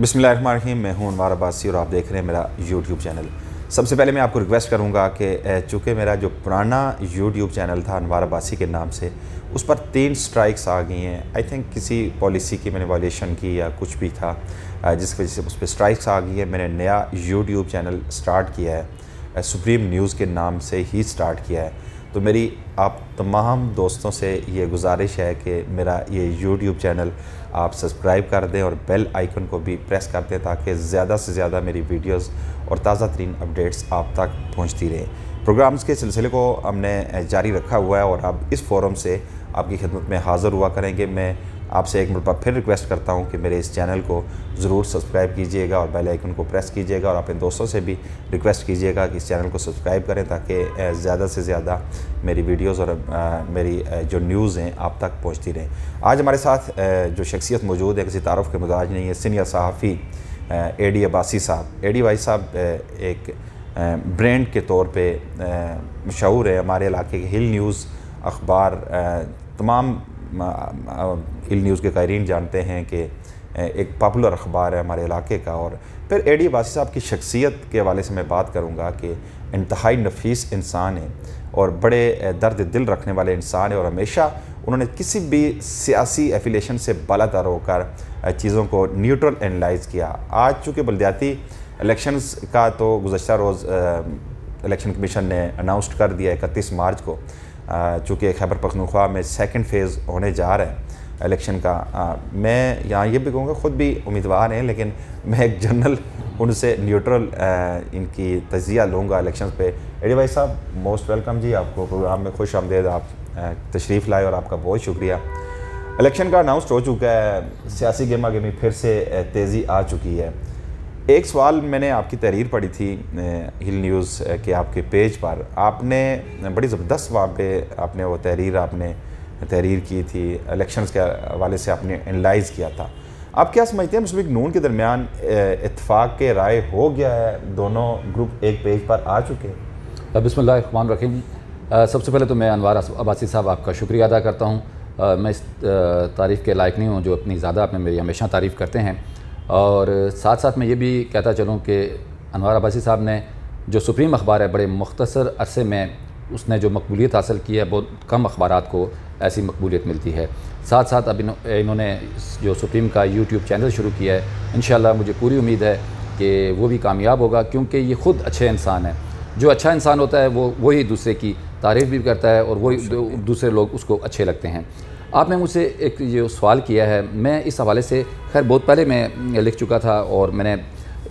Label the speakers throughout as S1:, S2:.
S1: बिस्मिल्लाहिर्रहमानिर्रहीम। मैं हूं अनवार अब्बासी और आप देख रहे हैं मेरा यूट्यूब चैनल। सबसे पहले मैं आपको रिक्वेस्ट करूंगा कि चूँकि मेरा जो पुराना यूट्यूब चैनल था अनवार अब्बासी के नाम से, उस पर 3 स्ट्राइक्स आ गई हैं। आई थिंक किसी पॉलिसी की मैंने वायलेशन की या कुछ भी था, जिसकी वजह से उस पर स्ट्राइक्स आ गई है। मैंने नया यूट्यूब चैनल स्टार्ट किया है, सुप्रीम न्यूज़ के नाम से ही स्टार्ट किया है। तो मेरी आप तमाम दोस्तों से ये गुजारिश है कि मेरा ये यूट्यूब चैनल आप सब्सक्राइब कर दें और बेल आइकन को भी प्रेस कर दें, ताकि ज़्यादा से ज़्यादा मेरी वीडियोस और ताज़ा तरीन अपडेट्स आप तक पहुंचती रहें। प्रोग्राम्स के सिलसिले को हमने जारी रखा हुआ है और अब इस फोरम से आपकी खिदमत में हाज़िर हुआ करेंगे। मैं आपसे एक मरतबा फिर रिक्वेस्ट करता हूं कि मेरे इस चैनल को ज़रूर सब्सक्राइब कीजिएगा और बेल आइकन को प्रेस कीजिएगा, और अपने दोस्तों से भी रिक्वेस्ट कीजिएगा कि इस चैनल को सब्सक्राइब करें, ताकि ज़्यादा से ज़्यादा मेरी वीडियोस और मेरी जो न्यूज़ हैं आप तक पहुंचती रहें। आज हमारे साथ जो शख्सियत मौजूद है, किसी तारुफ के मुताज नहीं है, सीनियर सहाफ़ी एडी अब्बासी साहब। एडी भाई साहब एक ब्रांड के तौर पर मशहूर है। हमारे इलाके के हिल न्यूज़ अखबार, तमाम हिल न्यूज़ के कायरीन जानते हैं कि एक पॉपुलर अखबार है हमारे इलाके का। और फिर एडी अब्बासी साहब की शख्सियत के हवाले से मैं बात करूँगा कि इंतहाई नफीस इंसान है और बड़े दर्द दिल रखने वाले इंसान है, और हमेशा उन्होंने किसी भी सियासी एफिलेशन से बालातर होकर चीज़ों को न्यूट्रल एनालाइज़ किया। आज चूँकि बलदियाती इलेक्शंस का तो गुज़श्ता रोज़ इलेक्शन कमीशन ने अनाउंस कर दिया 31 मार्च को, चूँकि खैबर पख्तूनख्वा में सेकंड फेज़ होने जा रहा है इलेक्शन का। मैं यहाँ ये भी कहूँगा, ख़ुद भी उम्मीदवार हैं, लेकिन मैं एक जनरल उनसे न्यूट्रल इनकी तजिया लूँगा इलेक्शन पे। एडी भाई साहब, मोस्ट वेलकम जी, आपको प्रोग्राम में खुश आमदेद, आप तशरीफ़ लाए और आपका बहुत शुक्रिया। इलेक्शन का अनाउंस हो चुका है, सियासी गेमा गेमी फिर से तेज़ी आ चुकी है। एक सवाल मैंने आपकी तहरीर पढ़ी थी हिल न्यूज़ के आपके पेज पर, आपने बड़ी ज़बरदस्त वहाँ पे आपने वो तहरीर की थी, इलेक्शंस के हवाले से आपने एनालाइज़ किया था। आप क्या समझते हैं, मुस्लिम लीग नून के दरमियान इत्तेफाक के राय हो गया है, दोनों ग्रुप एक पेज पर आ चुके हैं?
S2: बिस्मिल्लाहिर्रहमानिर्रहीम। सबसे पहले तो मैं अनवार अब्बासी साहब आपका शुक्रिया अदा करता हूँ। मैं इस तारीफ़ के लायक नहीं हूँ जो अपनी ज़्यादा आपने मेरी हमेशा तारीफ़ करते हैं। और साथ साथ मैं ये भी कहता चलूँ कि अनवार अब्बासी साहब ने जो सुप्रीम अखबार है, बड़े मुख्तसर अरसे में उसने जो मकबूलियत हासिल की है, बहुत कम अखबारात को ऐसी मकबूलियत मिलती है। साथ साथ अब इन्होंने जो सुप्रीम का यूट्यूब चैनल शुरू किया है, इंशाल्लाह मुझे पूरी उम्मीद है कि वो भी कामयाब होगा, क्योंकि ये ख़ुद अच्छे इंसान है। जो अच्छा इंसान होता है वही दूसरे की तारीफ़ भी करता है और वही दूसरे लोग उसको अच्छे लगते हैं। आपने मुझसे एक जो सवाल किया है, मैं इस हवाले से खैर बहुत पहले मैं लिख चुका था, और मैंने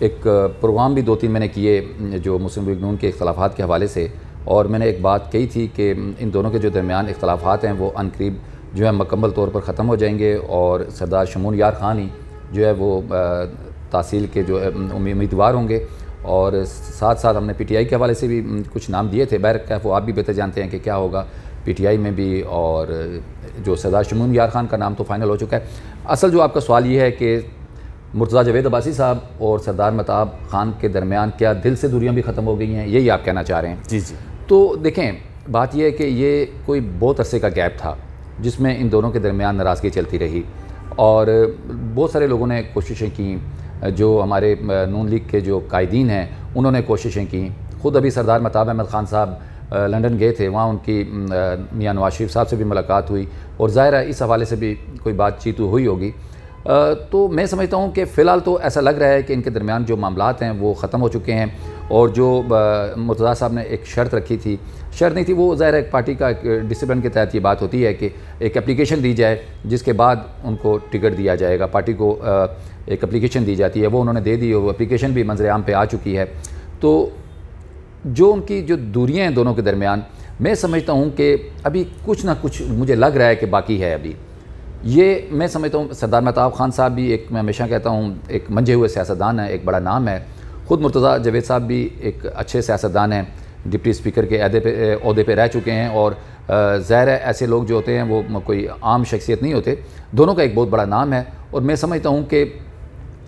S2: एक प्रोग्राम भी 2-3 मैंने किए जो मुस्लिम लीग नून के इख्तलाफात के हवाले से, और मैंने एक बात कही थी कि इन दोनों के जो दरमियान इख्तलाफात हैं वो अनकरीब जो है मुकम्मल तौर पर ख़त्म हो जाएंगे, और सरदार शमून यार खान ही जो है वो तहसील के जो है उम्मीदवार होंगे। और साथ साथ हमने PTI के हवाले से भी कुछ नाम दिए थे, बहरकैफ वो आप भी बेहतर जानते हैं कि क्या होगा PTI में भी, और जो सरदार शमून यार खान का नाम तो फाइनल हो चुका है। असल जो आपका सवाल ये है कि मुर्तज़ा जावेद अब्बासी साहब और सरदार महताब खान के दरमियान क्या दिल से दूरियां भी ख़त्म हो गई हैं, यही आप कहना चाह रहे हैं?
S1: जी जी।
S2: तो देखें, बात यह है कि ये कोई बहुत अरसे का गैप था जिसमें इन दोनों के दरमियान नाराज़गी चलती रही, और बहुत सारे लोगों ने कोशिशें की, जो हमारे नून लीग के जो कायदीन हैं उन्होंने कोशिशें की। ख़ुद अभी सरदार महताब अहमद ख़ान साहब लंदन गए थे, वहाँ उनकी मियां नवाज शरीफ साहब से भी मुलाकात हुई, और ज़ाहिर है इस हवाले से भी कोई बातचीत हुई होगी। तो मैं समझता हूँ कि फ़िलहाल तो ऐसा लग रहा है कि इनके दरमियान जो मामलात हैं वो ख़त्म हो चुके हैं। और जो मुर्तज़ा साहब ने एक शर्त रखी थी, शर्त नहीं थी वो, ज़ाहिर है पार्टी का डिसिप्लिन के तहत ये बात होती है कि एक एप्लीकेशन दी जाए जिसके बाद उनको टिकट दिया जाएगा। पार्टी को एक एप्लीकेशन दी जाती है, वो उन्होंने दे दी, वो एप्लीकेशन भी मंजर आम पे आ चुकी है। तो जो उनकी जो दूरियाँ हैं दोनों के दरमियान, मैं समझता हूँ कि अभी कुछ ना कुछ मुझे लग रहा है कि बाकी है अभी। ये मैं समझता हूँ सरदार महताब खान साहब भी एक, मैं हमेशा कहता हूँ, एक मंझे हुए सियासतदान है, एक बड़ा नाम है। ख़ुद मुर्तज़ा जावेद साहब भी एक अच्छे सियासतदान हैं, डिप्टी स्पीकर के अहदे पे रह चुके हैं, और ज़ाहिर है ऐसे लोग जो होते हैं वो कोई आम शख्सियत नहीं होते। दोनों का एक बहुत बड़ा नाम है, और मैं समझता हूँ कि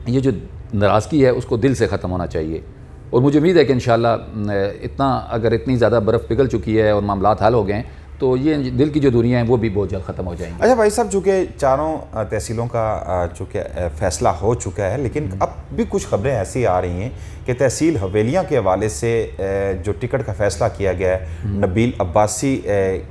S2: ये जो नाराज़गी है उसको दिल से ख़त्म होना चाहिए। और मुझे उम्मीद है कि इंशाल्लाह इतना, अगर इतनी ज़्यादा बर्फ़ पिघल चुकी है और मामलात हल हो गए हैं, तो ये दिल की जो दूरियाँ हैं वो भी बहुत जल्द ख़त्म हो जाएंगी।
S1: अच्छा भाई साहब, चूँकि चारों तहसीलों का चूँकि फ़ैसला हो चुका है, लेकिन अब भी कुछ खबरें ऐसी आ रही हैं कि तहसील हवेलियाँ के हवाले से जो टिकट का फ़ैसला किया गया है, नबील अब्बासी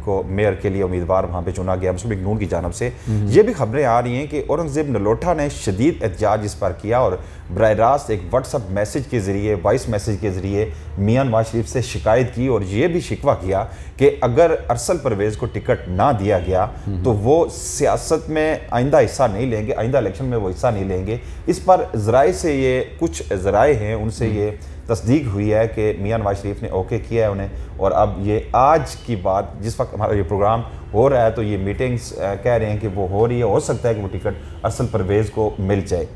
S1: को मेयर के लिए उम्मीदवार वहाँ पे चुना गया मुस्लिम लीग नून की जानब से, ये भी खबरें आ रही हैं कि औरंगज़ेब नलोटा ने शदीद एहतजाज इस पर किया और बराह रास्त एक व्हाट्सअप मैसेज के ज़रिए, वॉइस मैसेज के ज़रिए मियां नवाज शरीफ से शिकायत की और ये भी शिकवा किया कि अगर अरसल परवेज़ को टिकट ना दिया गया तो वो सियासत में आइंदा हिस्सा नहीं लेंगे, आइंदा इलेक्शन में वो हिस्सा नहीं लेंगे। इस पर ज़राए से, ये कुछ ज़राए हैं उनसे ये तस्दीक हुई है कि मियां नवाज शरीफ ने ओके किया है उन्हें, और अब ये आज की बात, जिस वक्त हमारा ये प्रोग्राम हो रहा है तो ये मीटिंग्स कह रहे हैं कि वो हो रही है, हो सकता है कि वो टिकट अरसल परवेज़ को मिल जाए।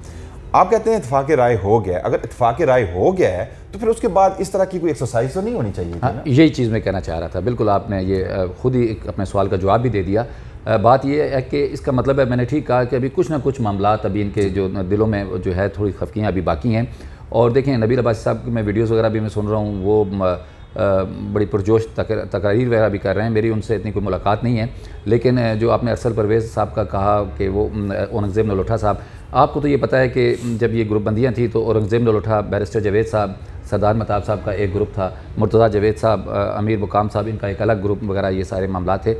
S1: आप कहते हैं इत्फाक़ राय हो गया, अगर इत्फाक़ राय हो गया है तो फिर उसके बाद इस तरह की कोई एक्सरसाइज तो नहीं होनी चाहिए?
S2: हाँ, यही चीज़ मैं कहना चाह रहा था। बिल्कुल आपने ये खुद ही अपने सवाल का जवाब भी दे दिया। बात ये है कि इसका मतलब है, मैंने ठीक कहा कि अभी कुछ ना कुछ मामलात अभी इनके जो दिलों में जो है थोड़ी खफकियाँ अभी बाकी हैं। और देखें, नबील अब्बासी साहब की मैं वीडियोज़ वगैरह भी मैं सुन रहा हूँ, वो बड़ी पुरजोश तकरीर वगैरह भी कर रहे हैं। मेरी उनसे इतनी कोई मुलाकात नहीं है, लेकिन जो आपने अरसल परवेज़ साहब का कहा कि वो औरंगज़ेब नलोटा साहब, आपको तो ये पता है कि जब ये ग्रुप बंदियाँ थी तो औरंगज़ेब नलोटा, बैरिस्टर जावेद साहब, सरदार महताब साहब का एक ग्रुप था, मुर्तज़ा जावेद साहब, अमीर मुकाम साहब, इनका एक अलग ग्रुप वगैरह, ये सारे मामला थे।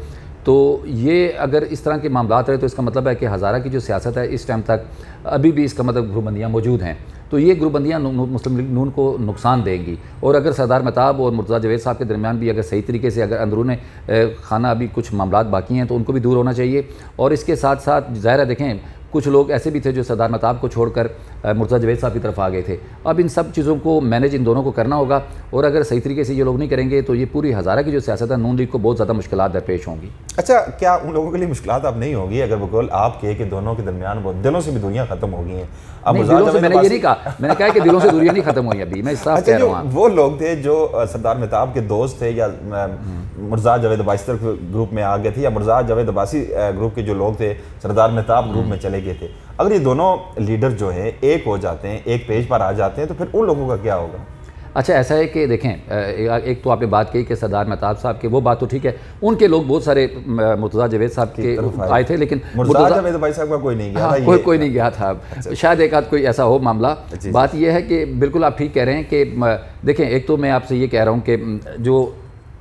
S2: तो ये अगर इस तरह के मामला रहे तो इसका मतलब है कि हज़ारा की जो सियासत है इस टाइम तक अभी भी इसका मतलब ग्रुपबंदियाँ मौजूद हैं। तो ये ग्रुपबंदियाँ मुस्लिम लीग नून को नुकसान देंगी। और अगर सरदार महताब और मुर्तज़ा जावेद साहब के दरमियान भी अगर सही तरीके से अगर अंदरून खाना अभी कुछ मामला बाकी हैं तो उनको भी दूर होना चाहिए। और इसके साथ साथ ज़ाहिर है, देखें, कुछ लोग ऐसे भी थे जो सरदार महताब को छोड़कर मुर्तज़ा जावेद साहब की तरफ आ गए थे। अब इन सब चीज़ों को मैनेज इन दोनों को करना होगा, और अगर सही तरीके से ये लोग नहीं करेंगे तो ये पूरी हज़ारा की जो सियासत है नून लीग को बहुत ज़्यादा मुश्किलात दरपेश होंगी।
S1: अच्छा, क्या उन लोगों के लिए मुश्किलात अब नहीं होगी अगर बकौल आप कहे कि दोनों के दरमियान वो दिलों से भी दूरियां खत्म हो गई हैं? अब
S2: दिलों से मैंने ये नहीं कहा, मैंने कहा कि दिलों से दूरियां नहीं खत्म हुई अभी, मैं साफ कह रहा हूं।
S1: वो लोग थे जो सरदार महताब के दोस्त थे या मुर्तज़ा जावेद अब्बासी ग्रुप में आ गए थे, या मुर्तज़ा जावेद अब्बासी ग्रुप के जो लोग थे सरदार महताब ग्रुप में चले गए थे, अगर ये दोनों लीडर जो हैं एक हो जाते हैं, एक पेज पर आ जाते हैं, तो फिर उन लोगों का क्या होगा?
S2: अच्छा, ऐसा है कि देखें, एक तो आपने बात कही कि सरदार महताब साहब के, वो बात तो ठीक है, उनके लोग बहुत सारे मुर्तज़ा जावेद साहब के आए थे, लेकिन
S1: मुर्तज़ा जावेद भाई साहब का कोई नहीं गया था।
S2: कोई नहीं गया था। अच्छा। शायद एक आध कोई ऐसा हो मामला। बात यह है कि बिल्कुल आप ठीक कह रहे हैं कि देखें, एक तो मैं आपसे ये कह रहा हूँ कि जो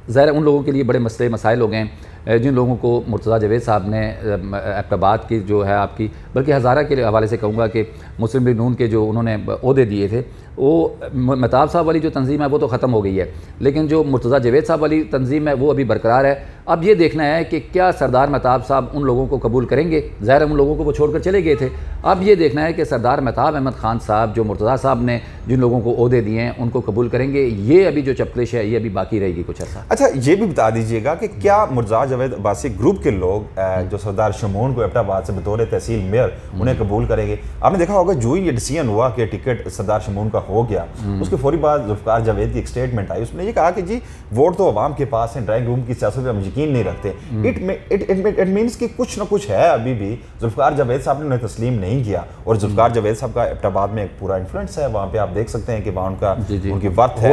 S2: ज़ाहिर उन लोगों के लिए बड़े मसले मसाइल हो गए जिन लोगों को मुर्तज़ा जावेद साहब ने एबटाबाद की जो है आपकी, बल्कि हज़ारा के हवाले से कहूँगा कि मुस्लिम लीग नून के जो उन्होंने ओहदे दिए थे, वो महताब साहब वाली जो तंजीम है वो तो ख़त्म हो गई है, लेकिन जो मुर्तज़ा जावेद साहब वाली तंजीम है वो अभी बरकरार है। अब ये देखना है कि क्या सरदार महताब साहब उन लोगों को कबूल करेंगे। ज़ाहिर उन लोगों को वो छोड़कर चले गए थे। अब ये देखना है कि सरदार महताब अहमद ख़ान साहब, जो मुर्तज़ा साहब ने जिन लोगों को ओहदे दिए हैं, उनको कबूल करेंगे। ये अभी जो चपकलिश है ये अभी बाकी रहेगी कुछ ऐसा।
S1: अच्छा, ये भी बता दीजिएगा कि क्या मुर्तज़ा जावेद अब्बासी ग्रुप के लोग जो सरदार शमून को एबटाबाद से बतौर तहसील मेयर उन्हें कबूल करेंगे? आपने देखा होगा जो ही ये डिसीजन हुआ कि टिकट सरदार शमून का हो गया, उसके फौरी बाद जुल्फ़िकार जावेद की एक स्टेटमेंट आई, उसने ये कहा कि जी वोट तो अवाम के पास है, ड्राइंग रूम की सियासत पर हम यकीन नहीं रखते। इट मीन्स कि कुछ ना कुछ है अभी भी। जुल्फ़िकार जावेद साहब ने उन्हें तस्लीम नहीं किया, और जुल्फ़िकार जावेद साहब का एबटाबाद में एक पूरा इन्फ्लुएंस है, वहाँ पे आप देख सकते हैं कि वहाँ उनकी वर्थ है,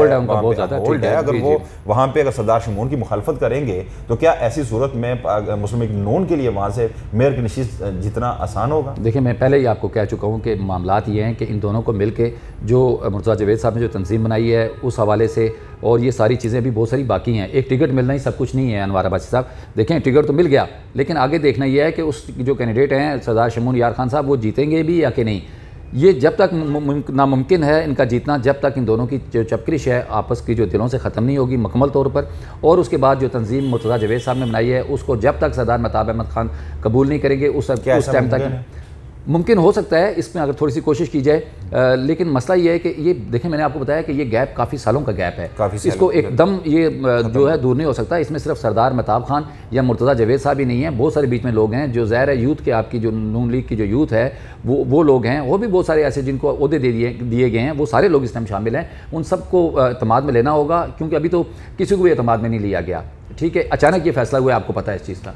S1: होल्ड है। अगर वो वहाँ पे अगर सरदार शमून की मुखालफत करेंगे तो क्या ऐसी सूरत में मुस्लिम लीग नून के लिए वहाँ से मेयर की नशिस्त जितना आसान होगा?
S2: देखिए, मैं पहले ही आपको कह चुका हूँ कि मामलात ये हैं कि इन दोनों को मिल के जो मुर्तज़ा जावेद साहब ने जो तंजीम बनाई है उस हवाले से, और ये सारी चीज़ें भी बहुत सारी बाकी हैं। एक टिकट मिलना ही सब कुछ नहीं है अनवार अब्बासी साहब। देखें, टिकट तो मिल गया, लेकिन आगे देखना यह है कि उस जो कैंडिडेट हैं सरदार शमून यार खान साहब, वो जीतेंगे भी या कि नहीं। ये जब तक नामुमकिन है इनका जीतना, जब तक इन दोनों की जो चपकरिश है आपस की जो दिलों से ख़त्म नहीं होगी मुकम्मल तौर पर। और उसके बाद जो तंजीम मुर्तज़ा जावेद साहब ने बनाई है उसको जब तक सरदार महताब अहमद ख़ान कबूल नहीं करेंगे उस टाइम तक मुमकिन हो सकता है इसमें अगर थोड़ी सी कोशिश की जाए। लेकिन मसला ये है कि ये देखें, मैंने आपको बताया कि ये गैप काफ़ी सालों का गैप है, इसको एकदम ये जो है दूर नहीं हो सकता। इसमें सिर्फ सरदार महताब खान या मुर्तज़ा जावेद साहब ही नहीं है, बहुत सारे बीच में लोग हैं जो ज़ाहिर है यूथ के, आपकी जो नून लीग की जो यूथ है वो लोग हैं, वो भी बहुत सारे ऐसे जिनको ओहदे दिए गए हैं, वो सारे लोग इस टाइम शामिल हैं। उन सबको एतमाद में लेना होगा, क्योंकि अभी तो किसी को भी एतमाद में नहीं लिया गया। ठीक है, अचानक ये फैसला हुआ, आपको पता है इस चीज़ का।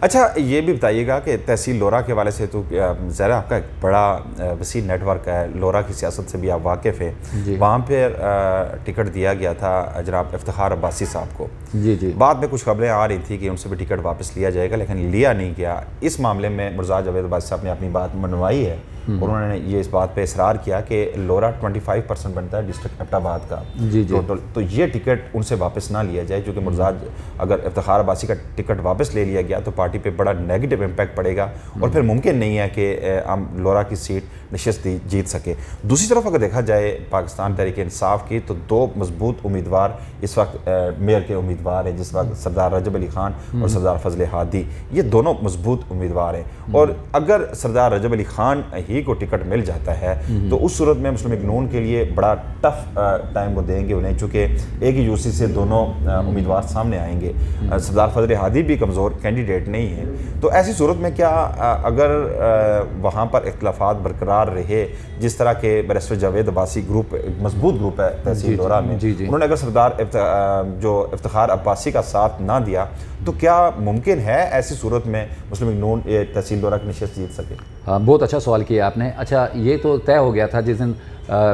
S1: अच्छा, ये भी बताइएगा कि तहसील लोरा के हवाले से तो ज़रा आपका एक बड़ा वसी नेटवर्क है, लोरा की सियासत से भी आप वाकिफ़ हैं। वहाँ पर टिकट दिया गया था जनाब इफ्तिखार अब्बासी साहब को।
S2: जी।
S1: बाद में कुछ खबरें आ रही थी कि उनसे भी टिकट वापस लिया जाएगा, लेकिन लिया नहीं गया। इस मामले में मुर्तज़ा जावेद अब्बासी साहब ने अपनी बात मनवाई है और उन्होंने ये इस बात पे इसरार किया कि लोरा 25% बनता है डिस्ट्रिक्ट एबटाबाद का टोटल, तो ये टिकट उनसे वापस ना लिया जाए, क्योंकि मुर्तज़ा अगर इफ्तिखार अब्बासी का टिकट वापस ले लिया गया तो पार्टी पे बड़ा नेगेटिव इम्पैक्ट पड़ेगा और फिर मुमकिन नहीं है कि हम लोरा की सीट नशस्त जीत सके। दूसरी तरफ अगर देखा जाए पाकिस्तान तहरीक इंसाफ की, तो दो मजबूत उम्मीदवार इस वक्त मेयर के उम्मीदवार हैं, जिस वक्त सरदार रजब अली खान और सरदार फजल हादी, ये दोनों मजबूत उम्मीदवार हैं। और अगर सरदार रजब अली खान ही को टिकट मिल जाता है तो उस सूरत में मुस्लिम लीग नून के लिए बड़ा टफ टाइम वो देंगे उन्हें, चूँकि एक ही यूसी से दोनों उम्मीदवार सामने आएंगे। सरदार फजल हादी भी कमज़ोर कैंडिडेट नहीं है, तो ऐसी सूरत में क्या अगर वहाँ पर इख्तलाफात बरकरार रहे, जिस तरह के बैरिस्टर जावेद अब्बासी ग्रुप मजबूत ग्रुप है तहसील लोरा में, उन्होंने अगर सरदार जो इफ्तिखार अब्बासी का साथ ना दिया तो क्या मुमकिन है ऐसी सूरत में मुस्लिम लीग नून तहसील लोरा की नशस्त जीत सके?
S2: हाँ, बहुत अच्छा सवाल किया आपने। अच्छा, ये तो तय हो गया था जिस दिन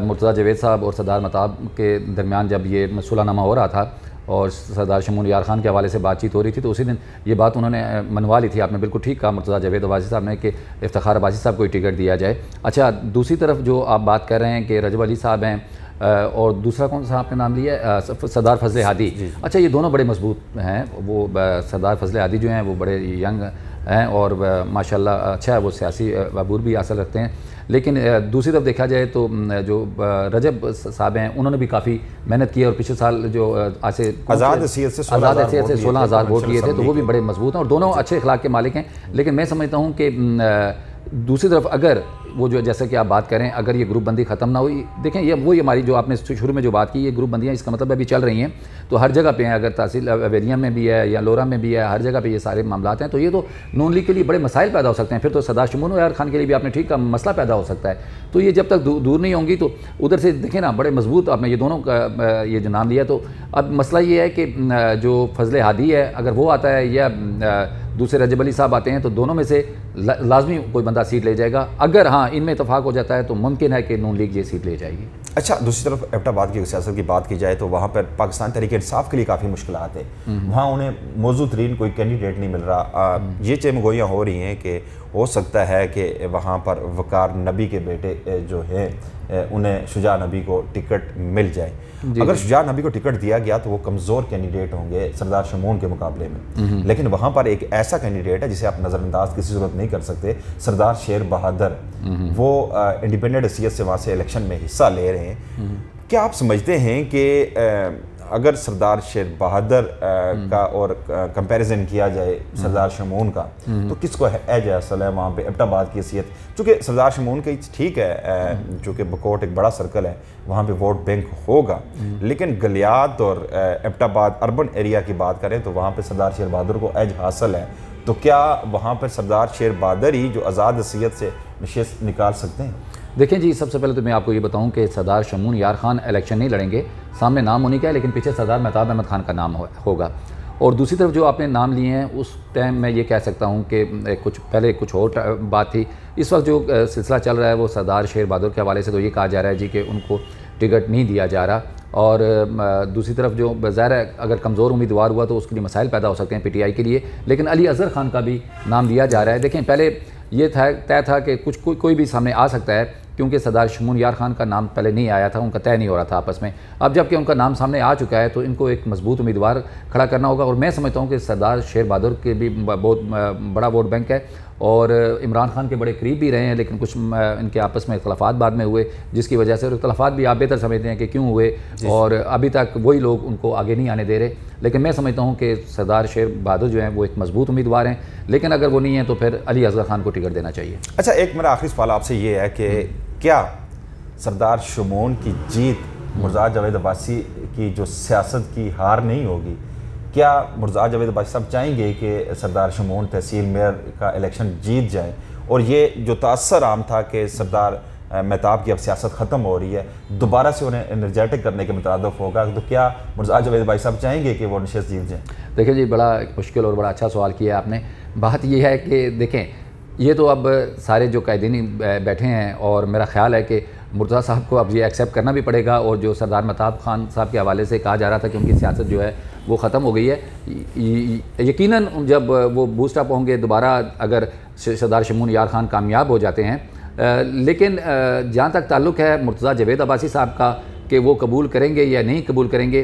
S2: मुर्तज़ा जावेद साहब और सरदार महताब के दरमियान जब ये सुलहनामा हो रहा था और सरदार शमून यार खान के हवाले से बातचीत हो रही थी, तो उसी दिन ये बात उन्होंने मनवा ली थी। आपने बिल्कुल ठीक कहा मुर्तज़ा जावेद अब्बासी साहब ने कि इफ्तिखार अब्बासी साहब को ही टिकट दिया जाए। अच्छा, दूसरी तरफ जो आप बात कर रहे हैं कि रजब अली साहब हैं और दूसरा कौन सा आपने नाम लिया, सरदार फजल हादी। अच्छा, ये दोनों बड़े मजबूत हैं। वो सरदार फजल हादी जो हैं वो बड़े यंग हैं और माशाल्लाह अच्छा है, वो सियासी अबूर भी हासिल रखते हैं। लेकिन दूसरी तरफ देखा जाए तो जो रजब साहब हैं उन्होंने भी काफ़ी मेहनत की है और पिछले साल जो आज से आज़ाद हैसियत से 16,000 वोट लिए थे, तो वो भी बड़े मजबूत हैं और दोनों अच्छे अखलाक के मालिक हैं। लेकिन मैं समझता हूँ कि दूसरी तरफ अगर वो जो जैसे कि आप बात करें, अगर ये ग्रुप बंदी ख़त्म ना हुई, देखें ये वही हमारी जो आपने शुरू में जो बात की, ये ग्रुप बंदियाँ इसका मतलब अभी चल रही हैं, तो हर जगह पे हैं। अगर तहसील वेलिया में भी है या लोरा में भी है, हर जगह पे ये सारे मामलात हैं, तो ये तो नून लीग के लिए बड़े मसाइल पैदा हो सकते हैं। फिर तो सरदार शमून यार खान के लिए भी आपने ठीक का मसला पैदा हो सकता है। तो ये जब तक दूर नहीं होंगी तो उधर से देखें ना, बड़े मजबूत आपने ये दोनों का ये जो नाम लिया, तो अब मसला ये है कि जो फजल हादी है अगर वो आता है या दूसरे रजब अली साहब आते हैं, तो दोनों में से लाजमी कोई बंदा सीट ले जाएगा। अगर हाँ इनमें इतफाक़ हो जाता है तो मुमकिन है कि नून लीग ये सीट ले जाएगी।
S1: अच्छा, दूसरी तरफ एबटाबाद की सियासत की बात की जाए तो वहाँ पर पाकिस्तान तहरीक इंसाफ के लिए काफ़ी मुश्किलात है। वहाँ उन्हें मौजूद तरीन कोई कैंडिडेट नहीं मिल रहा। ये चमगोइयाँ हो रही हैं कि हो सकता है कि वहाँ पर वकार नबी के बेटे जो हैं उन्हें शुजा नबी को टिकट मिल जाए। अगर शुजा नबी को टिकट दिया गया तो वो कमज़ोर कैंडिडेट होंगे सरदार शमून के मुकाबले में, लेकिन वहाँ पर एक ऐसा कैंडिडेट है जिसे आप नज़रअंदाज किसी सूरत नहीं कर सकते, सरदार शेर बहादुर। वो इंडिपेंडेंट हैसियत से वहाँ से इलेक्शन में हिस्सा ले रहे हैं। क्या आप समझते हैं कि अगर सरदार शेर बहादुर का और कंपैरिजन किया जाए सरदार शमून का, तो किसको एज असल है वहाँ पे एबटाबाद की हैसियत? चूँकि सरदार शमून की ठीक है, चूँकि बकोट एक बड़ा सर्कल है, वहाँ पे वोट बैंक होगा, लेकिन गलियात और एबटाबाद अर्बन एरिया की बात करें तो वहाँ पे सरदार शेर बहादुर को एज हासिल है। तो क्या वहाँ पर सरदार शेर बहादुर ही जो आज़ाद हैसियत से नशस्त निकाल सकते हैं?
S2: देखें जी, सबसे पहले तो मैं आपको ये बताऊं कि सरदार शमून यार खान इलेक्शन नहीं लड़ेंगे, सामने नाम उन्हीं का है, लेकिन पीछे सरदार महताब अहमद खान का नाम होगा। और दूसरी तरफ जो आपने नाम लिए हैं, उस टाइम मैं ये कह सकता हूं कि कुछ पहले कुछ और बात थी। इस वक्त जो सिलसिला चल रहा है वो सरदार शेर बहादुर के हवाले से तो ये कहा जा रहा है जी कि उनको टिकट नहीं दिया जा रहा। और दूसरी तरफ जो ज़ाहिर है अगर कमज़ोर उम्मीदवार हुआ तो उसके लिए मसाइल पैदा हो सकते हैं पीटीआई के लिए, लेकिन अली अज़हर खान का भी नाम दिया जा रहा है। देखें, पहले ये तय था कि कोई भी सामने आ सकता है, क्योंकि सरदार शमून यार खान का नाम पहले नहीं आया था, उनका तय नहीं हो रहा था आपस में। अब जबकि उनका नाम सामने आ चुका है तो इनको एक मजबूत उम्मीदवार खड़ा करना होगा। और मैं समझता हूँ कि सरदार शेर बहादुर के भी बहुत बड़ा वोट बैंक है और इमरान खान के बड़े करीब भी रहे हैं, लेकिन कुछ इनके आपस में इख्तलाफात बाद में हुए, जिसकी वजह से, और इख्तलाफात भी आप बेहतर समझते हैं कि क्यों हुए, और अभी तक वही लोग उनको आगे नहीं आने दे रहे। लेकिन मैं समझता हूँ कि सरदार शेर बहादुर जो हैं वो एक मजबूत उम्मीदवार हैं, लेकिन अगर वो नहीं है तो फिर अली अज़हर खान को टिकट देना चाहिए।
S1: अच्छा, एक मेरा आखिरी सवाल आपसे ये है कि क्या सरदार शमून की जीत मुर्तज़ा जावेद अब्बासी की जो सियासत की हार नहीं होगी? क्या मुर्तज़ा जावेद अब्बासी साहब चाहेंगे कि सरदार शमून तहसील मेयर का इलेक्शन जीत जाए, और ये जो तासर आम था कि सरदार महताब की अब सियासत ख़त्म हो रही है, दोबारा से उन्हें एनर्जेटिक करने के मुताबिक होगा, तो क्या मुर्तज़ा जावेद अब्बासी साहब चाहेंगे कि वो नशस्त जीत जाए?
S2: देखिए जी, बड़ा मुश्किल और बड़ा अच्छा सवाल किया आपने। बात ये है कि देखें, ये तो अब सारे जो कायदीनी बैठे हैं और मेरा ख़्याल है कि मुर्तज़ा साहब को अब ये एक्सेप्ट करना भी पड़ेगा। और जो सरदार महताब खान साहब के हवाले से कहा जा रहा था कि उनकी सियासत जो है वो ख़त्म हो गई है, यकीनन जब वो बूस्ट अप होंगे दोबारा, अगर सरदार शमून यार खान कामयाब हो जाते हैं, लेकिन जहाँ तक ताल्लुक़ है मुर्तज़ा जावेद अब्बासी साहब का कि वो कबूल करेंगे या नहीं कबूल करेंगे,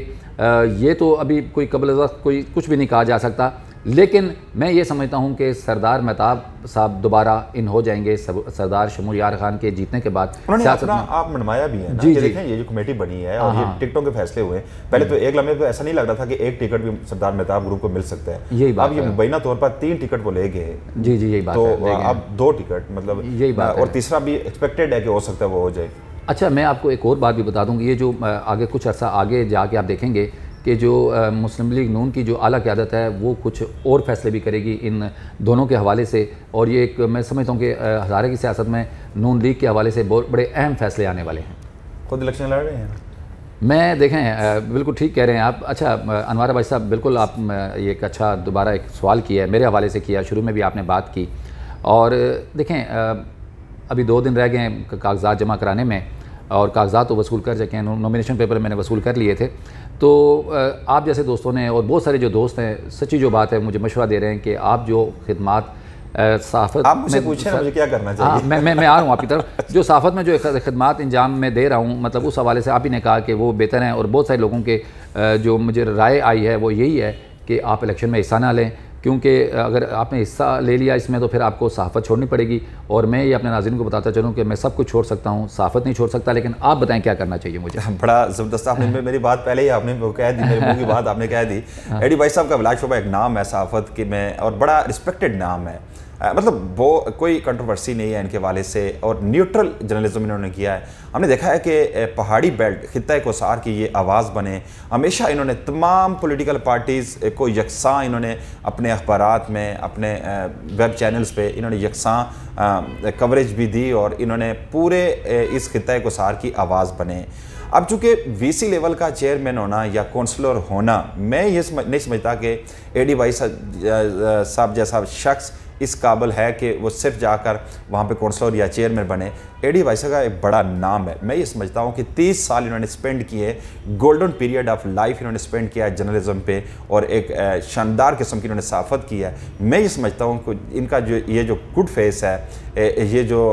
S2: ये तो अभी कोई कबल वक्त कोई कुछ भी नहीं कहा जा सकता। लेकिन मैं ये समझता हूँ कि सरदार महताब साहब दोबारा इन हो जाएंगे सरदार शमून यार खान के जीतने के बाद।
S1: उन्होंने अपना आप मनवाया भी है ना, ये देखें ये जो कमेटी बनी है और ये टिकटों के फैसले हुए, पहले तो एक लम्हे पे ऐसा नहीं लग रहा था कि एक टिकट भी सरदार महताब ग्रुप को मिल सकता है।
S2: यही बात
S1: अब ये मुबैना तौर पर 3 टिकट वो ले गए।
S2: जी यही बात
S1: तो अब 2 टिकट मतलब
S2: यही बात
S1: और तीसरा भी एक्सपेक्टेड है कि हो सकता है वो हो जाए।
S2: अच्छा, मैं आपको एक और बात भी बता दूँ कि ये जो आगे कुछ अर्सा आगे जाके आप देखेंगे कि जो मुस्लिम लीग नून की जो आला क़यादत है वो कुछ और फैसले भी करेगी इन दोनों के हवाले से। और ये एक मैं समझता हूँ कि हज़ारे की सियासत में नून लीग के हवाले से बहुत बड़े अहम फैसले आने वाले हैं।
S1: खुद इलेक्शन लड़ रहे हैं?
S2: मैं देखें बिल्कुल ठीक कह रहे हैं आप। अच्छा अनवार भाई साहब, बिल्कुल आप ये एक अच्छा दोबारा एक सवाल किया है, मेरे हवाले से किया, शुरू में भी आपने बात की। और देखें अभी 2 दिन रह गए हैं कागजात जमा कराने में, और कागजात तो वसूल कर चुके हैं, नॉमिनेशन पेपर मैंने वसूल कर लिए थे। तो आप जैसे दोस्तों ने और बहुत सारे जो दोस्त हैं, सच्ची जो बात है, मुझे मशवरा दे रहे हैं कि आप जो खिदमात सहाफ़त
S1: आप मुझे पूछें मुझे क्या करना चाहिए।
S2: हाँ, मैं आ रहा हूँ आपकी तरफ। जो सहाफ़त में जो खिदमात इंजाम में दे रहा हूँ, मतलब उस हवाले से आप ही ने कहा कि वो बेहतर हैं। और बहुत सारे लोगों के जो मुझे राय आई है वो यही है कि आप इलेक्शन में हिस्सा ना लें, क्योंकि अगर आपने हिस्सा ले लिया इसमें तो फिर आपको सहाफ़त छोड़नी पड़ेगी। और मैं ये अपने नाज़रीन को बताता चलूँ कि मैं सब कुछ छोड़ सकता हूँ, सहाफ़त नहीं छोड़ सकता। लेकिन आप बताएं क्या करना चाहिए मुझे।
S1: बड़ा ज़बरदस्त आपने मेरी बात पहले ही आपने कह दी, मेरे मुंह की बात आपने कह दी। एडी भाई साहब का बिलाज शोबा एक नाम है सहाफ़त की में, और बड़ा रिस्पेक्टेड नाम है। मतलब वो कोई कंट्रोवर्सी नहीं है इनके वाले से, और न्यूट्रल जर्नलिज्म इन्होंने किया है। हमने देखा है कि पहाड़ी बेल्ट खित्ता कोसार की ये आवाज़ बने। हमेशा इन्होंने तमाम पॉलिटिकल पार्टीज़ को यकसां इन्होंने अपने अखबारात में, अपने वेब चैनल्स पे इन्होंने यकसां कवरेज भी दी, और इन्होंने पूरे इस खित्ता कोसार की आवाज़ बने। अब चूँकि वीसी लेवल का चेयरमैन होना या काउंसलर होना, मैं ये नहीं समझता कि एडी भाई साहब जैसा शख्स इस काबिल है कि वो सिर्फ जाकर वहाँ पे काउंसलर या चेयरमैन बने। एडी भाई साहब का एक बड़ा नाम है। मैं ये समझता हूँ कि 30 साल इन्होंने स्पेंड किए, गोल्डन पीरियड ऑफ लाइफ इन्होंने स्पेंड किया है जर्नलिज्म पे, और एक शानदार किस्म की इन्होंने सहाफ़त की है। मैं ये समझता हूँ कि इनका जो गुड फेस है, ये जो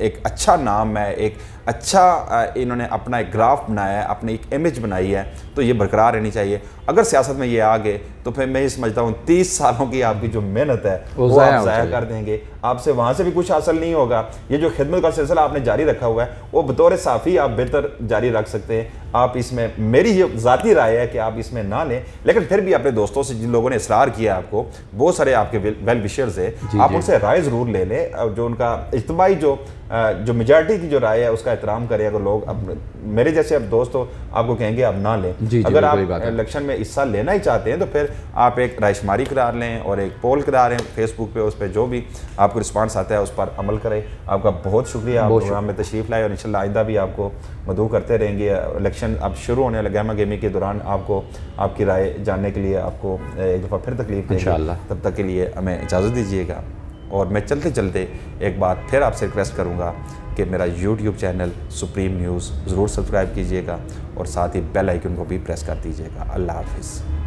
S1: एक अच्छा नाम है, एक अच्छा इन्होंने अपना एक ग्राफ बनाया है, अपनी एक इमेज बनाई है, तो ये बरकरार रहनी चाहिए। अगर सियासत में ये आ गए तो फिर मैं ये समझता हूँ 30 सालों की आपकी जो मेहनत है वो आप ज़ाया कर देंगे, आपसे वहाँ से भी कुछ हासिल नहीं होगा। ये जो खिदमत का सिलसिला आपने जारी रखा हुआ है वो बतौर साफ़ी आप बेहतर जारी रख सकते हैं। आप इसमें, मेरी ये ज़ाती राय है कि आप इसमें ना लें, लेकिन फिर भी अपने दोस्तों से, जिन लोगों ने इसरार किया आपको, बहुत सारे आपके वेल विशर्स है, आप उनसे राय ज़रूर ले लें। जो उनका इज्तिमाई जो मेजॉरिटी की जो राय है उसका एहतराम करें। अगर लोग मेरे जैसे अब दोस्त हो आपको कहेंगे आप ना लें, अगर आप इलेक्शन में हिस्सा लेना ही चाहते हैं तो फिर आप एक रायशुमारी करा लें और एक पोल करा लें फेसबुक पे, उस पर जो भी आपको रिस्पांस आता है उस पर अमल करें। आपका बहुत शुक्रिया, आप प्रोग्राम में तशरीफ़ लाए, और इंशाल्लाह आइंदा भी आपको मदऊ करते रहेंगे। इलेक्शन अब शुरू होने वाले गहमा गेमी के दौरान आपको आपकी राय जानने के लिए आपको एक दफ़ा फिर तकलीफ देंगे। तब तक के लिए हमें इजाज़त दीजिएगा। और मैं चलते चलते एक बात फिर आपसे रिक्वेस्ट करूँगा कि मेरा यूट्यूब चैनल सुप्रीम न्यूज़ ज़रूर सब्सक्राइब कीजिएगा, और साथ ही बेल आइकन को भी प्रेस कर दीजिएगा। अल्लाह हाफिज़।